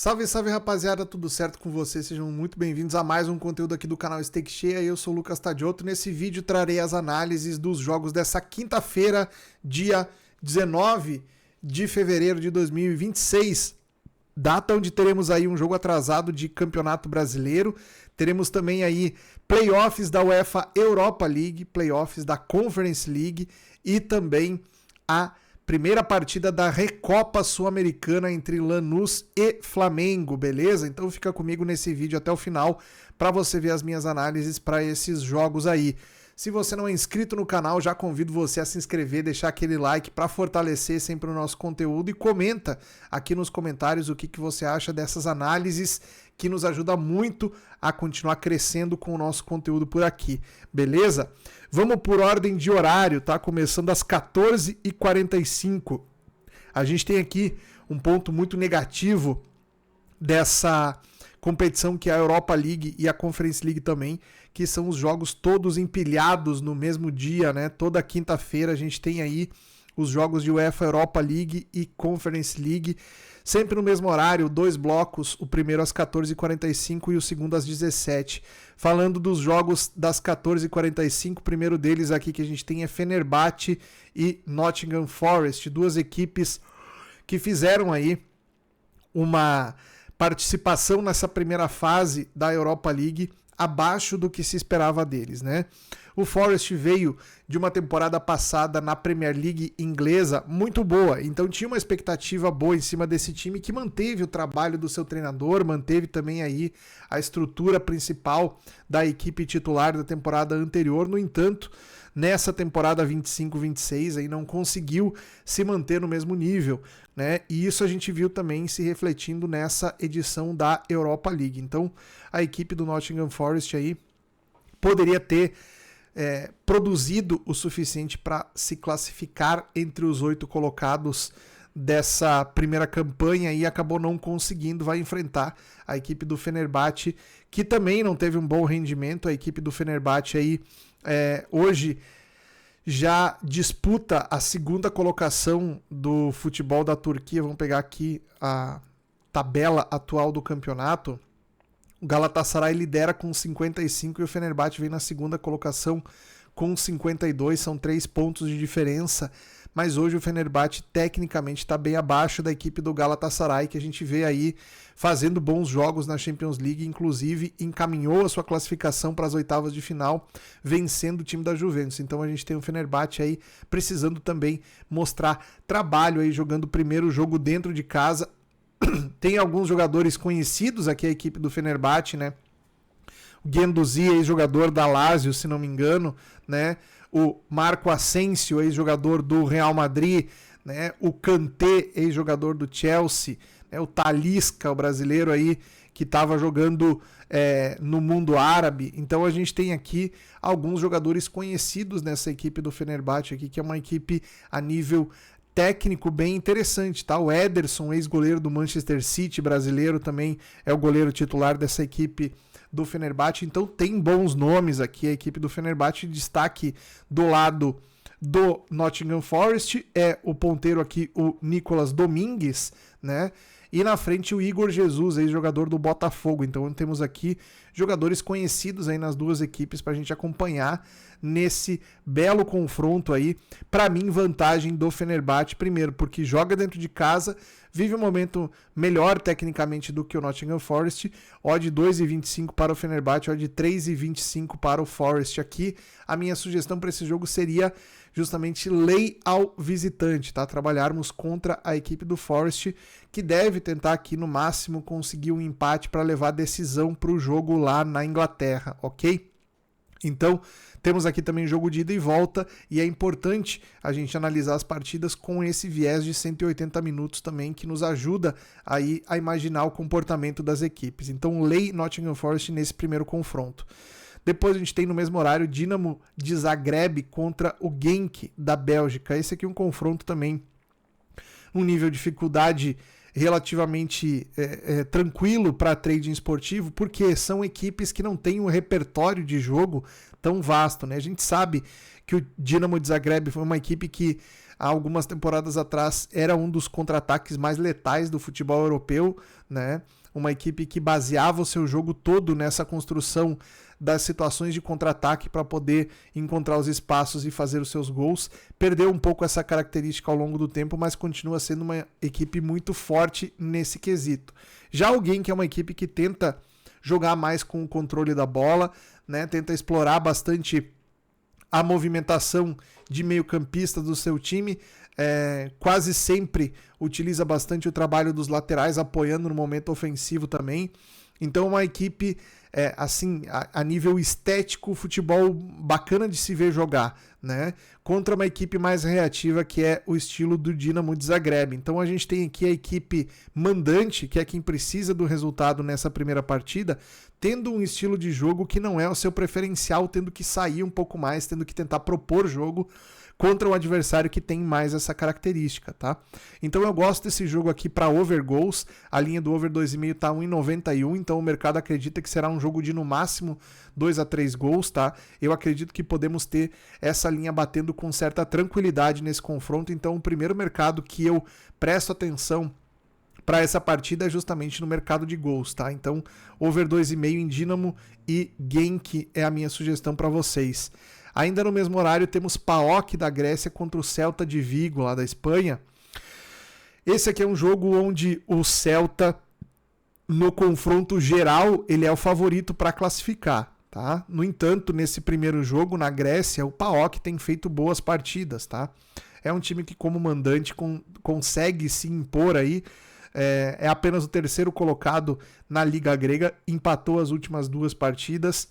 Salve, salve rapaziada, tudo certo com vocês? Sejam muito bem-vindos a mais um conteúdo aqui do canal Steak Cheia. Eu sou o Lucas Tadioto. Nesse vídeo trarei as análises dos jogos dessa quinta-feira, dia 19 de fevereiro de 2026. Data onde teremos aí um jogo atrasado de Campeonato Brasileiro. Teremos também aí playoffs da UEFA Europa League, playoffs da Conference League e também a primeira partida da Recopa Sul-Americana entre Lanús e Flamengo, beleza? Então fica comigo nesse vídeo até o final para você ver as minhas análises para esses jogos aí. Se você não é inscrito no canal, já convido você a se inscrever, deixar aquele like para fortalecer sempre o nosso conteúdo e comenta aqui nos comentários o que você acha dessas análises, que nos ajuda muito a continuar crescendo com o nosso conteúdo por aqui, beleza? Vamos por ordem de horário, tá? Começando às 14h45. A gente tem aqui um ponto muito negativo dessa competição que é a Europa League e a Conference League também, que são os jogos todos empilhados no mesmo dia, né? Toda quinta-feira a gente tem aí os jogos de UEFA Europa League e Conference League, sempre no mesmo horário, dois blocos, o primeiro às 14h45 e o segundo às 17h. Falando dos jogos das 14h45, o primeiro deles aqui que a gente tem é Fenerbahçe e Nottingham Forest, duas equipes que fizeram aí uma participação nessa primeira fase da Europa League abaixo do que se esperava deles, né? O Forest veio de uma temporada passada na Premier League inglesa muito boa, então tinha uma expectativa boa em cima desse time que manteve o trabalho do seu treinador, manteve também aí a estrutura principal da equipe titular da temporada anterior. No entanto, nessa temporada 25-26 aí não conseguiu se manter no mesmo nível, né? E isso a gente viu também se refletindo nessa edição da Europa League. Então, a equipe do Nottingham Forest aí poderia ter produzido o suficiente para se classificar entre os 8 colocados dessa primeira campanha e acabou não conseguindo. Vai enfrentar a equipe do Fenerbahçe, que também não teve um bom rendimento. A equipe do Fenerbahçe aí hoje já disputa a segunda colocação do futebol da Turquia. Vamos pegar aqui a tabela atual do campeonato. O Galatasaray lidera com 55 e o Fenerbahçe vem na segunda colocação com 52, são 3 pontos de diferença, mas hoje o Fenerbahçe tecnicamente está bem abaixo da equipe do Galatasaray, que a gente vê aí fazendo bons jogos na Champions League, inclusive encaminhou a sua classificação para as oitavas de final, vencendo o time da Juventus. Então a gente tem o Fenerbahçe aí precisando também mostrar trabalho aí, jogando o primeiro jogo dentro de casa. Tem alguns jogadores conhecidos aqui, a equipe do Fenerbahçe, né? O Guendouzi, ex-jogador da Lazio, se não me engano, né? O Marco Asensio, ex-jogador do Real Madrid, né? O Kanté, ex-jogador do Chelsea, né? O Talisca, o brasileiro aí, que estava jogando no mundo árabe. Então a gente tem aqui alguns jogadores conhecidos nessa equipe do Fenerbahçe aqui, que é uma equipe a nível técnico bem interessante, tá? O Ederson, ex-goleiro do Manchester City, brasileiro, também é o goleiro titular dessa equipe do Fenerbahçe. Então tem bons nomes aqui a equipe do Fenerbahçe. Destaque do lado do Nottingham Forest é o ponteiro aqui, o Nicolas Domingues, né? E na frente o Igor Jesus, ex-jogador do Botafogo. Então temos aqui jogadores conhecidos aí nas duas equipes para a gente acompanhar nesse belo confronto aí. Para mim, vantagem do Fenerbahçe, primeiro porque joga dentro de casa, vive um momento melhor tecnicamente do que o Nottingham Forest. Odd 2,25 para o Fenerbahçe, odd 3,25 para o Forest. Aqui a minha sugestão para esse jogo seria justamente lei ao visitante, tá? Trabalharmos contra a equipe do Forest, que deve tentar aqui no máximo conseguir um empate para levar a decisão para o jogo lá na Inglaterra, ok? Então, temos aqui também jogo de ida e volta, e é importante a gente analisar as partidas com esse viés de 180 minutos também, que nos ajuda aí a imaginar o comportamento das equipes. Então, lei Nottingham Forest nesse primeiro confronto. Depois a gente tem no mesmo horário Dinamo de Zagreb contra o Genk da Bélgica. Esse aqui é um confronto também, um nível de dificuldade relativamente tranquilo para trading esportivo, porque são equipes que não têm um repertório de jogo tão vasto, né? A gente sabe que o Dinamo de Zagreb foi uma equipe que há algumas temporadas atrás era um dos contra-ataques mais letais do futebol europeu, né? Uma equipe que baseava o seu jogo todo nessa construção das situações de contra-ataque para poder encontrar os espaços e fazer os seus gols. Perdeu um pouco essa característica ao longo do tempo, mas continua sendo uma equipe muito forte nesse quesito. Já alguém que é uma equipe que tenta jogar mais com o controle da bola, né? Tenta explorar bastante a movimentação de meio-campista do seu time, quase sempre utiliza bastante o trabalho dos laterais, apoiando no momento ofensivo também. Então, uma equipe, assim, a nível estético, futebol bacana de se ver jogar, né? Contra uma equipe mais reativa, que é o estilo do Dinamo de Zagreb. Então, a gente tem aqui a equipe mandante, que é quem precisa do resultado nessa primeira partida, tendo um estilo de jogo que não é o seu preferencial, tendo que sair um pouco mais, tendo que tentar propor jogo contra um adversário que tem mais essa característica, tá? Então eu gosto desse jogo aqui para over goals, a linha do over 2,5 tá 1,91, então o mercado acredita que será um jogo de no máximo 2 a 3 gols, tá? Eu acredito que podemos ter essa linha batendo com certa tranquilidade nesse confronto, então o primeiro mercado que eu presto atenção para essa partida é justamente no mercado de gols, tá? Então over 2,5 em Dinamo e Genk é a minha sugestão para vocês. Ainda no mesmo horário temos PAOK da Grécia contra o Celta de Vigo, lá da Espanha. Esse aqui é um jogo onde o Celta, no confronto geral, ele é o favorito para classificar, tá? No entanto, nesse primeiro jogo, na Grécia, o PAOK tem feito boas partidas, tá? É um time que, como mandante, consegue se impor aí. É apenas o terceiro colocado na Liga Grega, empatou as últimas 2 partidas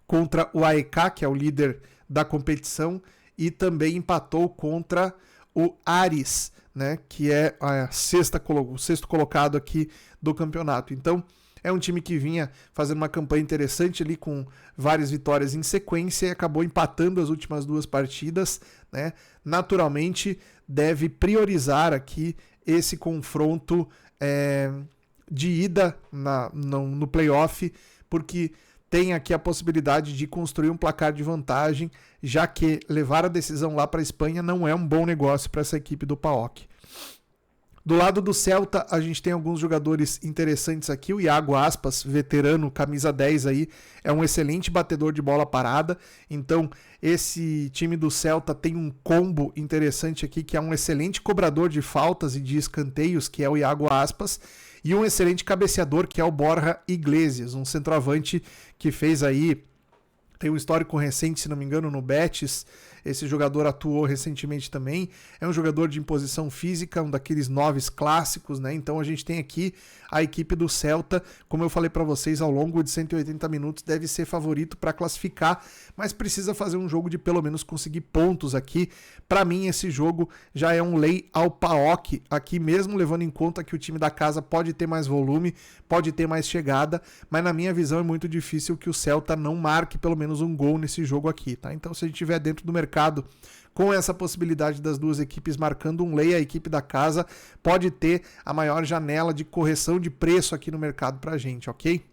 contra o AEK, que é o líder da competição, e também empatou contra o Aris, né, que é o sexto colocado aqui do campeonato. Então, é um time que vinha fazendo uma campanha interessante ali com várias vitórias em sequência e acabou empatando as últimas 2 partidas, né? Naturalmente, deve priorizar aqui esse confronto de ida no playoff, porque tem aqui a possibilidade de construir um placar de vantagem, já que levar a decisão lá para a Espanha não é um bom negócio para essa equipe do PAOK. Do lado do Celta, a gente tem alguns jogadores interessantes aqui. O Iago Aspas, veterano, camisa 10 aí, é um excelente batedor de bola parada. Então, esse time do Celta tem um combo interessante aqui, que é um excelente cobrador de faltas e de escanteios, que é o Iago Aspas, e um excelente cabeceador, que é o Borja Iglesias, um centroavante que fez aí, tem um histórico recente, se não me engano, no Betis. Esse jogador atuou recentemente também. É um jogador de imposição física, um daqueles 9 clássicos, né? Então a gente tem aqui a equipe do Celta, como eu falei para vocês, ao longo de 180 minutos deve ser favorito para classificar, mas precisa fazer um jogo de pelo menos conseguir pontos aqui. Para mim esse jogo já é um lei ao PAOK, aqui mesmo levando em conta que o time da casa pode ter mais volume, pode ter mais chegada, mas na minha visão é muito difícil que o Celta não marque pelo menos um gol nesse jogo aqui, tá? Então se a gente estiver dentro do mercado com essa possibilidade das duas equipes marcando um lei, a equipe da casa pode ter a maior janela de correção de preço aqui no mercado pra gente, ok?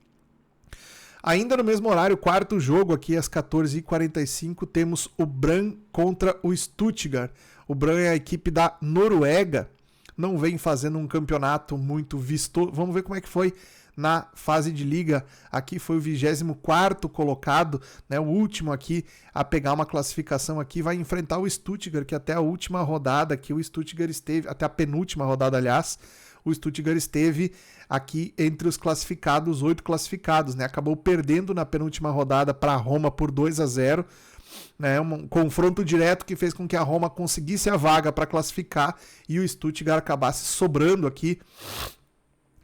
Ainda no mesmo horário, quarto jogo aqui às 14h45, temos o Brann contra o Stuttgart. O Brann é a equipe da Noruega, não vem fazendo um campeonato muito vistoso. Vamos ver como é que foi na fase de liga. Aqui foi o 24º colocado, né, o último aqui a pegar uma classificação aqui, vai enfrentar o Stuttgart, que até a última rodada aqui o Stuttgart esteve, até a penúltima rodada, aliás, o Stuttgart esteve aqui entre os classificados, 8 classificados, né, acabou perdendo na penúltima rodada para a Roma por 2-0, né, um confronto direto que fez com que a Roma conseguisse a vaga para classificar e o Stuttgart acabasse sobrando aqui.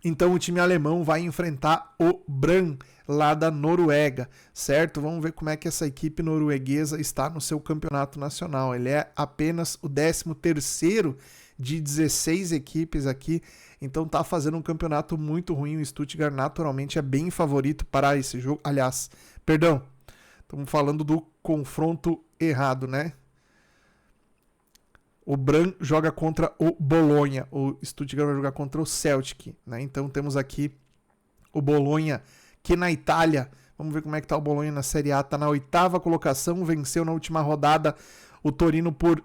Então o time alemão vai enfrentar o Brann, lá da Noruega, certo? Vamos ver como é que essa equipe norueguesa está no seu campeonato nacional. Ele é apenas o 13º de 16 equipes aqui, então tá fazendo um campeonato muito ruim. O Stuttgart naturalmente é bem favorito para esse jogo. Aliás, perdão, estamos falando do confronto errado, né? O Brann joga contra o Bolonha, o Stuttgart vai jogar contra o Celtic, né? Então temos aqui o Bolonha, que na Itália, vamos ver como é que tá o Bolonha na Série A, tá na 8ª colocação, venceu na última rodada o Torino por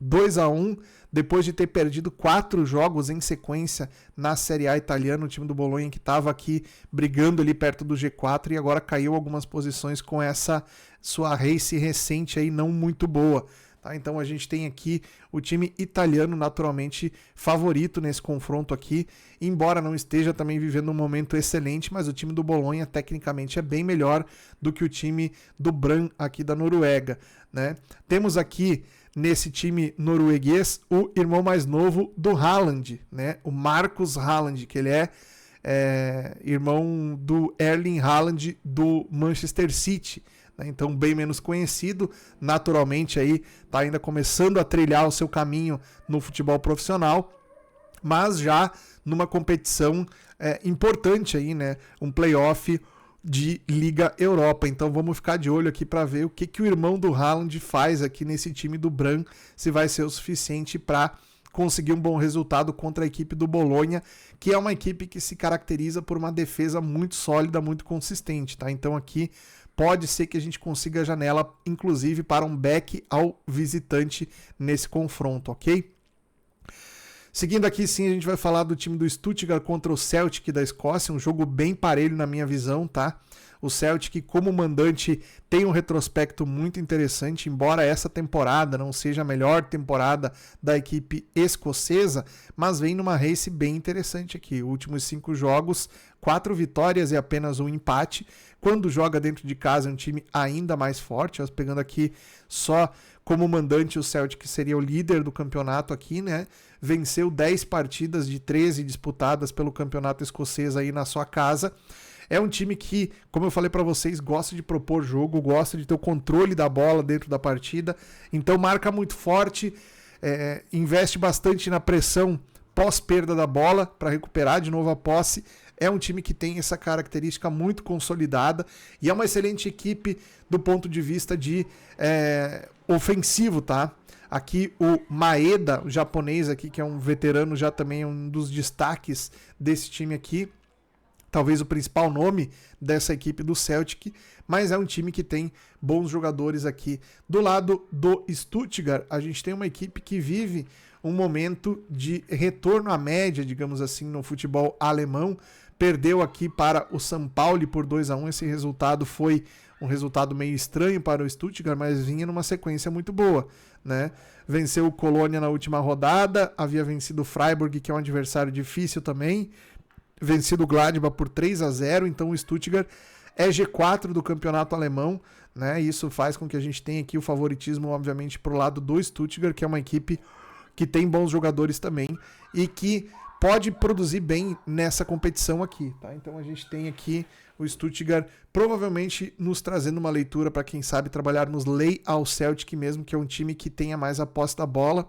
2-1, depois de ter perdido 4 jogos em sequência na Série A italiana, o time do Bologna que estava aqui brigando ali perto do G4 e agora caiu algumas posições com essa sua race recente aí não muito boa. Tá? Então a gente tem aqui o time italiano naturalmente favorito nesse confronto aqui, embora não esteja também vivendo um momento excelente, mas o time do Bologna tecnicamente é bem melhor do que o time do Brann aqui da Noruega, né? Temos aqui nesse time norueguês o irmão mais novo do Haaland, né? O Marcus Haaland, que ele é irmão do Erling Haaland do Manchester City, né? Então bem menos conhecido, naturalmente aí tá ainda começando a trilhar o seu caminho no futebol profissional, mas já numa competição importante aí, né? Um playoff de Liga Europa. Então vamos ficar de olho aqui para ver o que o irmão do Haaland faz aqui nesse time do Brann, se vai ser o suficiente para conseguir um bom resultado contra a equipe do Bologna, que é uma equipe que se caracteriza por uma defesa muito sólida, muito consistente, tá? Então aqui pode ser que a gente consiga a janela, inclusive, para um back ao visitante nesse confronto, ok? Seguindo aqui, sim, a gente vai falar do time do Stuttgart contra o Celtic da Escócia, um jogo bem parelho na minha visão, tá? O Celtic, como mandante, tem um retrospecto muito interessante, embora essa temporada não seja a melhor temporada da equipe escocesa, mas vem numa race bem interessante aqui. Últimos 5 jogos, 4 vitórias e apenas um empate. Quando joga dentro de casa é um time ainda mais forte, pegando aqui só como mandante, o Celtic seria o líder do campeonato aqui, né? Venceu 10 partidas de 13 disputadas pelo campeonato escocês aí na sua casa. É um time que, como eu falei para vocês, gosta de propor jogo, gosta de ter o controle da bola dentro da partida, então marca muito forte, investe bastante na pressão pós-perda da bola para recuperar de novo a posse. É um time que tem essa característica muito consolidada e é uma excelente equipe do ponto de vista de ofensivo, tá? Aqui o Maeda, o japonês aqui, que é um veterano, já também é um dos destaques desse time aqui. Talvez o principal nome dessa equipe do Celtic, mas é um time que tem bons jogadores aqui. Do lado do Stuttgart, a gente tem uma equipe que vive um momento de retorno à média, digamos assim, no futebol alemão. Perdeu aqui para o São Paulo por 2-1. Esse resultado foi um resultado meio estranho para o Stuttgart, mas vinha numa sequência muito boa, né? Venceu o Colônia na última rodada, havia vencido o Freiburg, que é um adversário difícil também, vencido o Gladbach por 3-0, então o Stuttgart é G4 do campeonato alemão, né? Isso faz com que a gente tenha aqui o favoritismo, obviamente, para o lado do Stuttgart, que é uma equipe que tem bons jogadores também e que pode produzir bem nessa competição aqui, tá? Então a gente tem aqui o Stuttgart provavelmente nos trazendo uma leitura para quem sabe trabalhar nos lay ao Celtic mesmo, que é um time que tenha mais a posse da bola.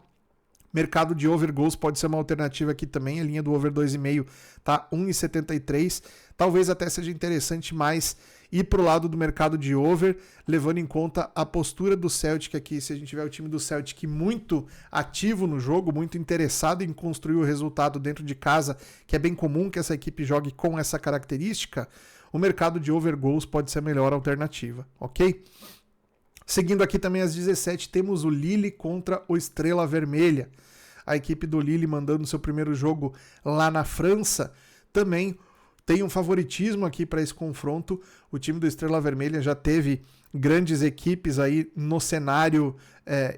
Mercado de over goals pode ser uma alternativa aqui também, a linha do over 2,5 tá 1,73. Talvez até seja interessante mais ir para o lado do mercado de over, levando em conta a postura do Celtic aqui. Se a gente tiver o time do Celtic muito ativo no jogo, muito interessado em construir o resultado dentro de casa, que é bem comum que essa equipe jogue com essa característica, o mercado de over goals pode ser a melhor alternativa, ok? Seguindo aqui também às 17, temos o Lille contra o Estrela Vermelha. A equipe do Lille mandando seu primeiro jogo lá na França. Também tem um favoritismo aqui para esse confronto. O time do Estrela Vermelha já teve grandes equipes aí no cenário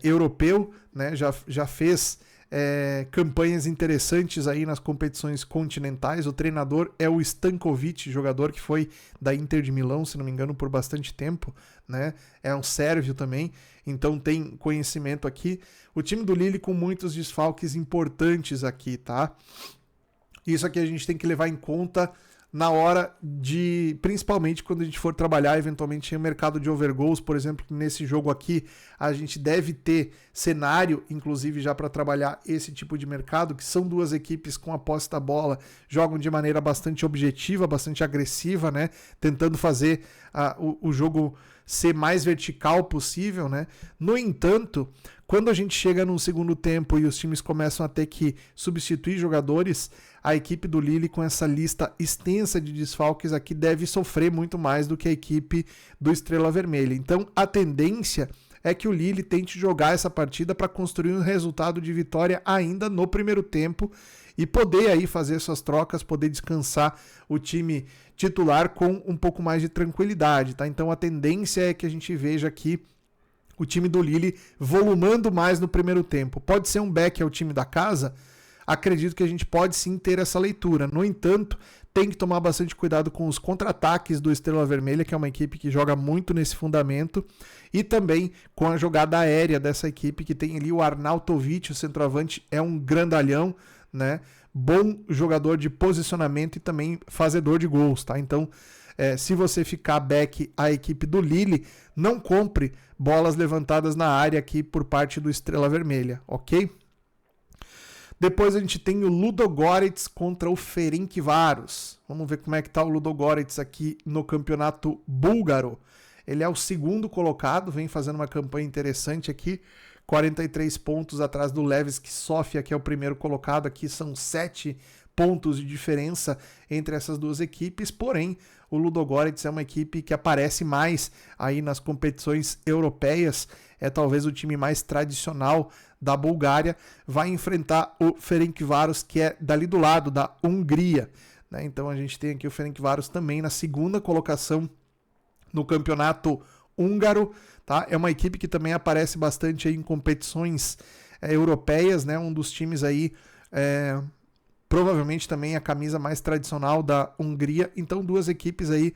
europeu, né? Já fez campanhas interessantes aí nas competições continentais. O treinador é o Stankovic, jogador que foi da Inter de Milão, se não me engano, por bastante tempo, né? É um sérvio também, então tem conhecimento aqui. O time do Lille com muitos desfalques importantes aqui, tá? Isso aqui a gente tem que levar em conta na hora de, principalmente quando a gente for trabalhar eventualmente em mercado de overgoals, por exemplo, nesse jogo aqui a gente deve ter cenário, inclusive já para trabalhar esse tipo de mercado, que são duas equipes com a posse da bola, jogam de maneira bastante objetiva, bastante agressiva, né, tentando fazer o jogo ser mais vertical possível, né? No entanto, quando a gente chega num segundo tempo e os times começam a ter que substituir jogadores, a equipe do Lille, com essa lista extensa de desfalques aqui, deve sofrer muito mais do que a equipe do Estrela Vermelha. Então, a tendência é que o Lille tente jogar essa partida para construir um resultado de vitória ainda no primeiro tempo e poder aí fazer suas trocas, poder descansar o time titular com um pouco mais de tranquilidade, tá? Então a tendência é que a gente veja aqui o time do Lille volumando mais no primeiro tempo. Pode ser um back ao time da casa? Acredito que a gente pode sim ter essa leitura. No entanto, tem que tomar bastante cuidado com os contra-ataques do Estrela Vermelha, que é uma equipe que joga muito nesse fundamento, e também com a jogada aérea dessa equipe, que tem ali o Arnautovic, o centroavante, é um grandalhão, né? Bom jogador de posicionamento e também fazedor de gols, tá? Então, se você ficar back a equipe do Lille, não compre bolas levantadas na área aqui por parte do Estrela Vermelha, ok? Depois a gente tem o Ludogorets contra o Ferencváros. Vamos ver como é que tá o Ludogorets aqui no campeonato búlgaro. Ele é o segundo colocado, vem fazendo uma campanha interessante aqui, 43 pontos atrás do Levski Sofia, que é o primeiro colocado. Aqui são 7 pontos de diferença entre essas duas equipes, porém o Ludogorets é uma equipe que aparece mais aí nas competições europeias, é talvez o time mais tradicional da Bulgária, vai enfrentar o Ferencváros, que é dali do lado, da Hungria, né? Então a gente tem aqui o Ferencváros também na segunda colocação no campeonato húngaro, tá? É uma equipe que também aparece bastante aí em competições europeias, né? Um dos times aí, provavelmente também a camisa mais tradicional da Hungria. Então duas equipes aí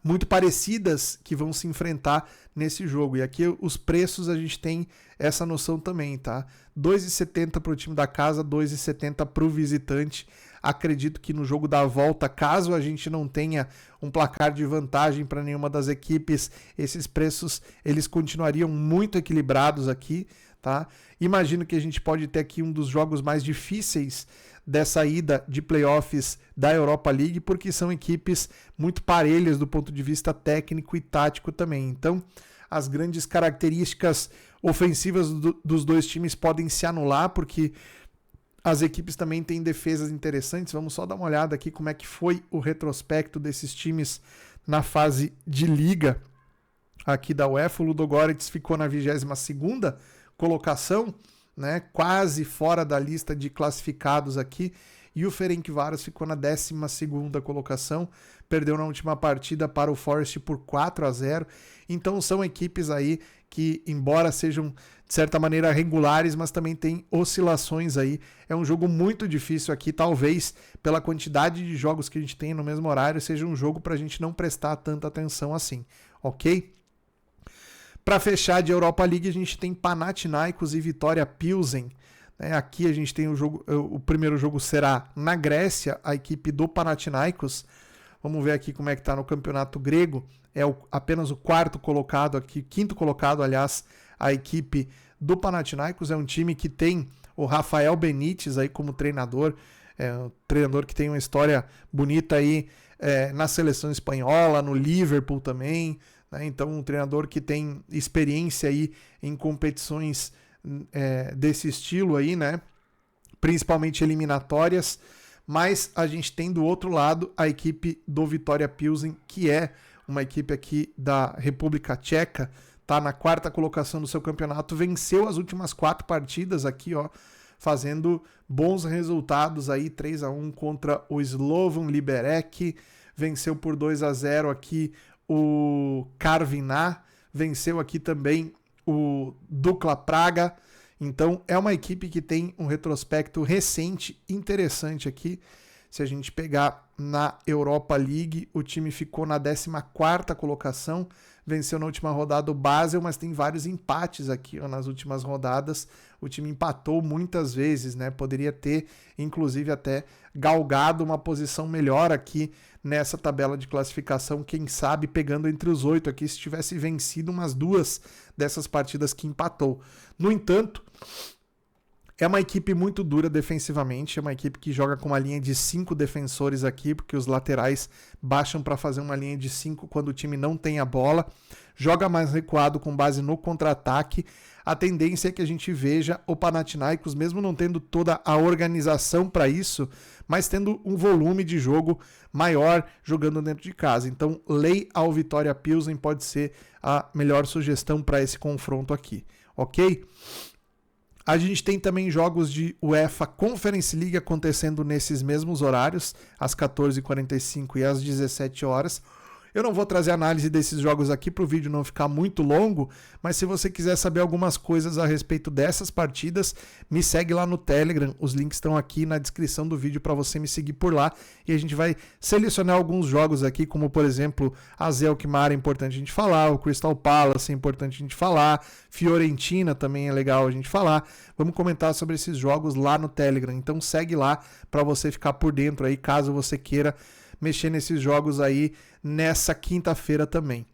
muito parecidas que vão se enfrentar nesse jogo. E aqui os preços a gente tem essa noção também, tá? 2,70 para o time da casa, 2,70 para o visitante. Acredito que no jogo da volta, caso a gente não tenha um placar de vantagem para nenhuma das equipes, esses preços eles continuariam muito equilibrados aqui, tá? Imagino que a gente pode ter aqui um dos jogos mais difíceis dessa ida de playoffs da Europa League, porque são equipes muito parelhas do ponto de vista técnico e tático também. Então, as grandes características ofensivas dos dois times podem se anular, porque as equipes também têm defesas interessantes. Vamos só dar uma olhada aqui como é que foi o retrospecto desses times na fase de liga aqui da UEFA. O Ludogorets ficou na 22ª colocação, né, quase fora da lista de classificados aqui, e o Ferencváros ficou na 12ª colocação, perdeu na última partida para o Forest por 4-0, então são equipes aí que, embora sejam de certa maneira regulares, mas também tem oscilações aí. É um jogo muito difícil aqui, talvez pela quantidade de jogos que a gente tem no mesmo horário, seja um jogo para a gente não prestar tanta atenção assim, ok? Para fechar de Europa League, a gente tem Panathinaikos e Vitória Pilsen. Aqui a gente tem o primeiro jogo será na Grécia, a equipe do Panathinaikos. Vamos ver aqui como é que está no campeonato grego. É apenas o quarto colocado aqui, quinto colocado, aliás, a equipe do Panathinaikos. É um time que tem o Rafael Benítez aí como treinador. É um treinador que tem uma história bonita aí na seleção espanhola, no Liverpool também. Então, um treinador que tem experiência aí em competições desse estilo aí, né? Principalmente eliminatórias, mas a gente tem do outro lado a equipe do Vitória Pilsen, que é uma equipe aqui da República Tcheca, tá na 4ª colocação do seu campeonato, venceu as últimas 4 partidas aqui, ó, fazendo bons resultados aí, 3-1 contra o Slovan Liberec, venceu por 2-0 aqui o Karviná, venceu aqui também o Dukla Praga. Então é uma equipe que tem um retrospecto recente interessante aqui. Se a gente pegar na Europa League, o time ficou na 14ª colocação, venceu na última rodada o Basel, mas tem vários empates aqui, ó, nas últimas rodadas. O time empatou muitas vezes, né? Poderia ter, inclusive, até galgado uma posição melhor aqui nessa tabela de classificação, quem sabe pegando entre os 8 aqui, se tivesse vencido umas 2 dessas partidas que empatou. No entanto, é uma equipe muito dura defensivamente, é uma equipe que joga com uma linha de 5 defensores aqui, porque os laterais baixam para fazer uma linha de 5 quando o time não tem a bola, joga mais recuado com base no contra-ataque. a tendência é que a gente veja o Panathinaikos, mesmo não tendo toda a organização para isso, mas tendo um volume de jogo maior jogando dentro de casa. Então, lei ao Vitória Pilsen pode ser a melhor sugestão para esse confronto aqui, ok? A gente tem também jogos de UEFA Conference League acontecendo nesses mesmos horários, às 14h45 e às 17 horas. Eu não vou trazer análise desses jogos aqui para o vídeo não ficar muito longo, mas se você quiser saber algumas coisas a respeito dessas partidas, me segue lá no Telegram, os links estão aqui na descrição do vídeo para você me seguir por lá, e a gente vai selecionar alguns jogos aqui, como por exemplo, a Alkmaar é importante a gente falar, o Crystal Palace é importante a gente falar, Fiorentina também é legal a gente falar. Vamos comentar sobre esses jogos lá no Telegram, então segue lá para você ficar por dentro aí, caso você queira mexer nesses jogos aí nessa quinta-feira também.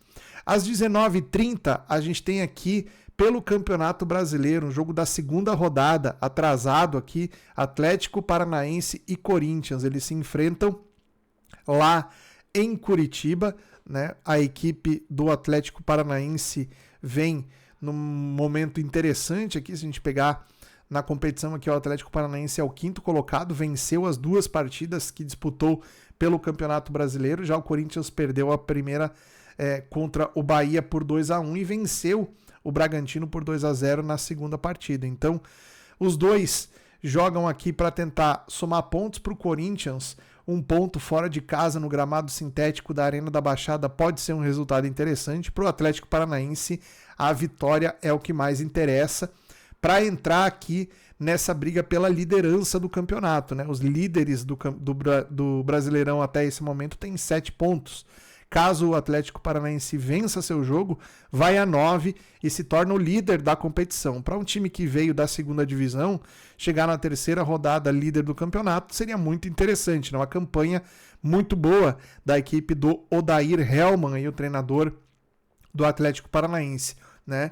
Às 19h30, a gente tem aqui pelo Campeonato Brasileiro, um jogo da segunda rodada, atrasado aqui, Atlético Paranaense e Corinthians. Eles se enfrentam lá em Curitiba, né? A equipe do Atlético Paranaense vem num momento interessante aqui, se a gente pegar na competição aqui, o Atlético Paranaense é o 5º colocado, venceu as 2 partidas que disputou pelo Campeonato Brasileiro. Já o Corinthians perdeu a primeira contra o Bahia por 2-1 e venceu o Bragantino por 2-0 na segunda partida. Então, os dois jogam aqui para tentar somar pontos para o Corinthians. Um ponto fora de casa no gramado sintético da Arena da Baixada pode ser um resultado interessante. Para o Atlético Paranaense, a vitória é o que mais interessa para entrar aqui nessa briga pela liderança do campeonato, né? Os líderes do Brasileirão até esse momento têm 7 pontos. Caso o Atlético Paranaense vença seu jogo, vai a 9 e se torna o líder da competição. Para um time que veio da segunda divisão, chegar na terceira rodada líder do campeonato seria muito interessante, né? Uma campanha muito boa da equipe do Odair Hellmann, aí, o treinador do Atlético Paranaense, né?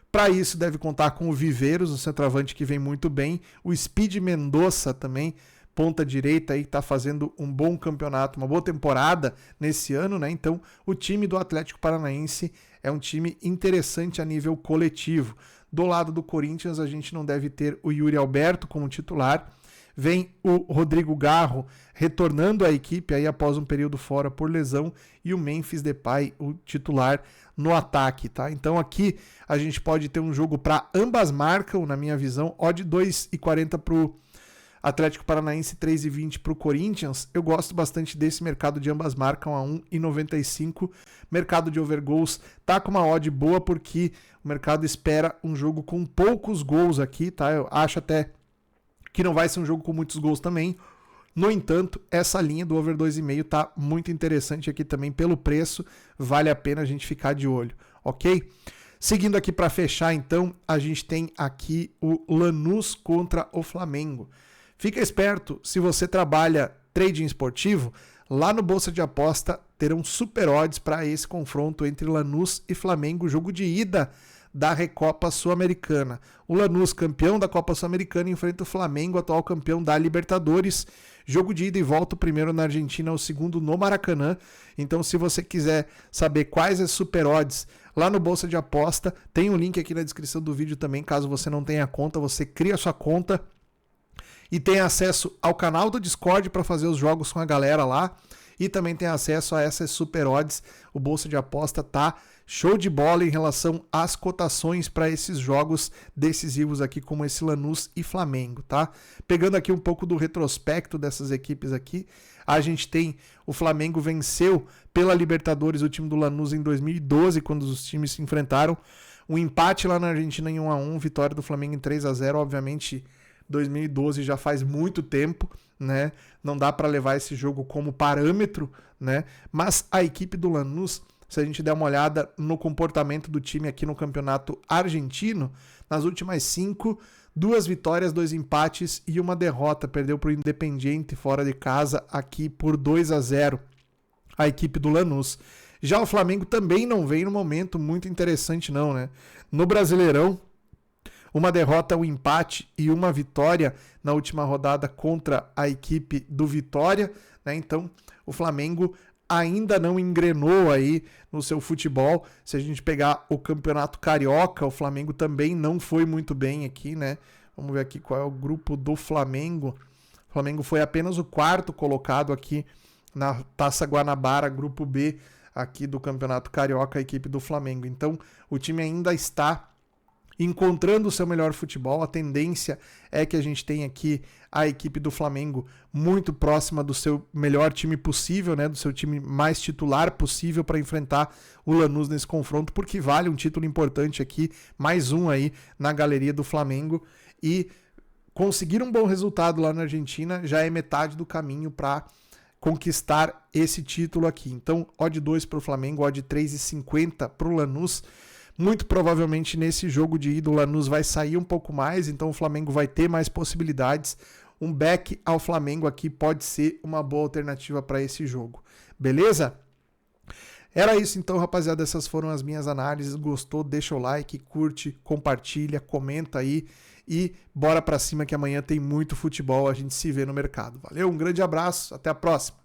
Para isso deve contar com o Viveiros, o centroavante que vem muito bem, o Speed Mendonça também, ponta direita aí, que está fazendo um bom campeonato, uma boa temporada nesse ano, né? Então o time do Atlético Paranaense é um time interessante a nível coletivo. Do lado do Corinthians a gente não deve ter o Yuri Alberto como titular, vem o Rodrigo Garro retornando à equipe aí após um período fora por lesão e o Memphis Depay, o titular no ataque, tá? Então aqui a gente pode ter um jogo para ambas marcam, na minha visão, odd 2,40 para o Atlético Paranaense, 3,20 para o Corinthians. Eu gosto bastante desse mercado de ambas marcam a 1,95. Mercado de overgoals tá com uma odd boa porque o mercado espera um jogo com poucos gols aqui, tá? Eu acho até que não vai ser um jogo com muitos gols também. No entanto, essa linha do over 2,5 tá muito interessante aqui também pelo preço, vale a pena a gente ficar de olho, ok? Seguindo aqui para fechar, então, a gente tem aqui o Lanús contra o Flamengo. Fica esperto, se você trabalha trading esportivo, lá no Bolsa de Aposta terão super odds para esse confronto entre Lanús e Flamengo, jogo de ida da Recopa Sul-Americana. O Lanús, campeão da Copa Sul-Americana, enfrenta o Flamengo, atual campeão da Libertadores. Jogo de ida e volta, o primeiro na Argentina, o segundo no Maracanã. Então, se você quiser saber quais as super odds lá no Bolsa de Aposta, tem um link aqui na descrição do vídeo também, caso você não tenha conta, você cria a sua conta e tem acesso ao canal do Discord para fazer os jogos com a galera lá. E também tem acesso a essas super odds. O Bolsa de Aposta tá show de bola em relação às cotações para esses jogos decisivos aqui, como esse Lanús e Flamengo, tá? Pegando aqui um pouco do retrospecto dessas equipes aqui, a gente tem o Flamengo venceu pela Libertadores o time do Lanús em 2012, quando os times se enfrentaram. Um empate lá na Argentina em 1-1, vitória do Flamengo em 3-0, obviamente 2012 já faz muito tempo, né? Não dá para levar esse jogo como parâmetro, né? Mas a equipe do Lanús, se a gente der uma olhada no comportamento do time aqui no campeonato argentino, nas últimas 5, 2 vitórias, 2 empates e 1 derrota. Perdeu para o Independiente fora de casa aqui por 2-0, a equipe do Lanús. Já o Flamengo também não vem num momento muito interessante não, né? No Brasileirão, 1 derrota, 1 empate e 1 vitória na última rodada contra a equipe do Vitória, né? Então, o Flamengo ainda não engrenou aí no seu futebol. Se a gente pegar o Campeonato Carioca, o Flamengo também não foi muito bem aqui, né? Vamos ver aqui qual é o grupo do Flamengo. O Flamengo foi apenas o 4º colocado aqui na Taça Guanabara, grupo B aqui do Campeonato Carioca, a equipe do Flamengo. Então, o time ainda está encontrando o seu melhor futebol. A tendência é que a gente tenha aqui a equipe do Flamengo muito próxima do seu melhor time possível, né, do seu time mais titular possível para enfrentar o Lanús nesse confronto, porque vale um título importante aqui, mais um aí na galeria do Flamengo, e conseguir um bom resultado lá na Argentina já é metade do caminho para conquistar esse título aqui. Então, odd 2 para o Flamengo, odd 3,50 para o Lanús. Muito provavelmente nesse jogo de ida o Lanús vai sair um pouco mais, então o Flamengo vai ter mais possibilidades. Um back ao Flamengo aqui pode ser uma boa alternativa para esse jogo. Beleza? Era isso então, rapaziada. Essas foram as minhas análises. Gostou? Deixa o like, curte, compartilha, comenta aí e bora pra cima que amanhã tem muito futebol. A gente se vê no mercado. Valeu, um grande abraço, até a próxima.